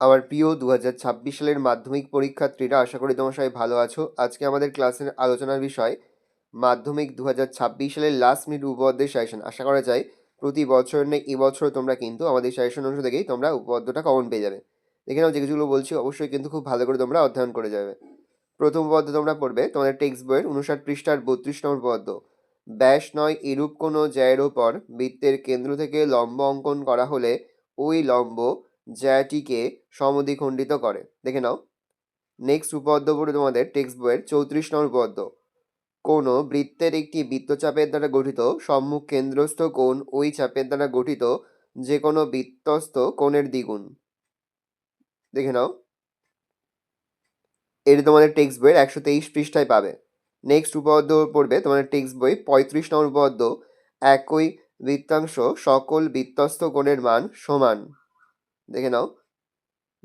আমার প্রিয় 2026 সালের মাধ্যমিক পরীক্ষার্থীরা, আশা করি তোমরা সবাই ভালো আছো। আজকে আমাদের ক্লাসের আলোচনার বিষয় মাধ্যমিক 2026 সালের লাস্ট মিনিট উপপাদ্যের সাজেশন। আশা করা যায় প্রতি বছর নেই এবছর তোমরা কিন্তু আমাদের সাজেশন অংশ থেকেই তোমরা উপপাদ্যটা কমন পেয়ে যাবে। দেখে নাও, যেগুলো বলছি অবশ্যই কিন্তু খুব ভালো করে তোমরা অধ্যয়ন করে যাবে। প্রথম উপপাদ্য তোমরা পড়বে তোমাদের টেক্সট বইয়ের 59 পৃষ্ঠার 32 নম্বর উপপাদ্য। ব্যাস নয় এরূপ কোনো জ্যায়ের ওপর বৃত্তের কেন্দ্র থেকে লম্ব অঙ্কন করা হলে ওই লম্ব জ্যাটিকে সমদ্বিখণ্ডিত করে। দেখে নাও। নেক্সট উপপাদ্য পড়ে তোমাদের টেক্সট বইয়ের 34 নম্বর উপপাদ্য। কোনো বৃত্তের একটি বৃত্তচাপের দ্বারা গঠিত সম্মুখ কেন্দ্রস্থ কোণ ওই চাপের দ্বারা গঠিত যে কোনো বৃত্তস্থ কোণের দ্বিগুণ। দেখে নাও, এটি তোমাদের টেক্সট বইয়ের 123 পৃষ্ঠায় পাবে। নেক্সট উপপাদ্য পড়বে তোমাদের টেক্সট বই 35 নম্বর উপপাদ্য। একই বৃত্তাংশ সকল বৃত্তস্থ কোণের মান সমান। দেখে নাও।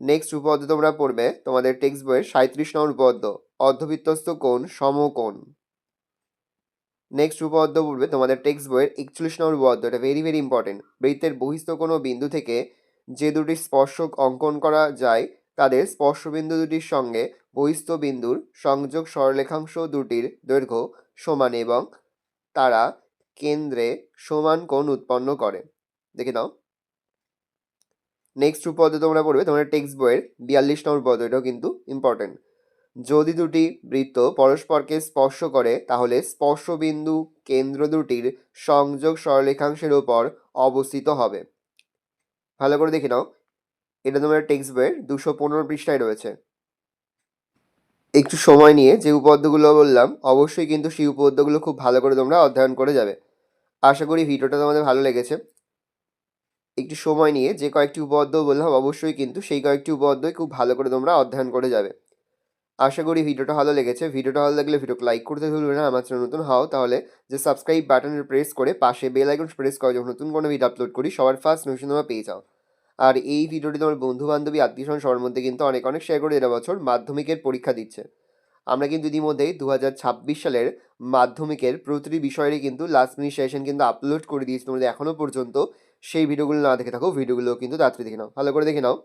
নেক্সট উপপাদ্য তোমরা পড়বে তোমাদের টেক্সট বইয়ের 37 নম্বর উপপাদ্য। অর্ধবৃত্তস্থ কোণ সমকোণ। নেক্সট উপপাদ্য পড়বে তোমাদের টেক্সট বইয়ের 41 নম্বর উপপাদ্য। এটা ভেরি ভেরি ইম্পর্টেন্ট। বৃত্তের বহিস্থ কোনো বিন্দু থেকে যে দুটি স্পর্শক অঙ্কন করা যায় তাদের স্পর্শবিন্দু দুটির সঙ্গে বহিস্থ বিন্দুর সংযোগ সরলরেখাংশ দুটির দৈর্ঘ্য সমান এবং তারা কেন্দ্রে সমান কোণ উৎপন্ন করে। দেখে নাও। নেক্সট উপপাদ্য তোমরা পড়বে তোমাদের টেক্সট বইয়ের 42 নম্বর উপপাদ্য। এটাও কিন্তু ইম্পর্টেন্ট। যদি দুটি বৃত্ত পরস্পরকে স্পর্শ করে তাহলে স্পর্শবিন্দু কেন্দ্র দুটির সংযোগ সরলরেখাংশের উপর অবস্থিত হবে। ভালো করে দেখে নাও, এটা তোমার টেক্সট বইয়ের 215 পৃষ্ঠায় রয়েছে। একটু সময় নিয়ে যে উপপাদ্যগুলো বললাম অবশ্যই কিন্তু সেই উপপাদ্যগুলো খুব ভালো করে তোমরা অধ্যয়ন করে যাবে। আশা করি ভিডিওটা তোমাদের ভালো লেগেছে। একটু সময় নিয়ে যে কয়েকটি উপপাদ্য বললাম অবশ্যই কিন্তু সেই কয়েকটি উপপাদ্যই খুব ভালো করে তোমরা অধ্যয়ন করে যাবে। আশা করি ভিডিওটা ভালো লেগেছে। ভিডিওটা ভালো লাগলে ভিডিওকে লাইক করতে ভুলবে না। আমার চ্যানেল নতুন হও তাহলে যে সাবস্ক্রাইব বাটনে প্রেস করে পাশে বেল আইকন প্রেস করো, যখন নতুন কোনো ভিডিও আপলোড করি সবার ফার্স্ট নোটিফিকেশন তোমরা পেয়ে যাও। আর এই ভিডিওটি তোমার বন্ধু বান্ধবী আত্মীয় স্বজন সবার মধ্যে কিন্তু অনেক অনেক শেয়ার করে দেওয়া। বছর মাধ্যমিকের পরীক্ষা দিচ্ছে, আমরা কিন্তু ইতিমধ্যেই 2026 সালের মাধ্যমিকের প্রতিটি বিষয়েরই কিন্তু লাস্ট মিনিট সেশন কিন্তু আপলোড করে দিয়েছি। তোমরা এখনো পর্যন্ত সেই ভিডিওগুলো না দেখে থাকো, ভিডিওগুলো কিন্তু তাড়াতাড়ি দেখে নাও, ভালো করে দেখে নাও।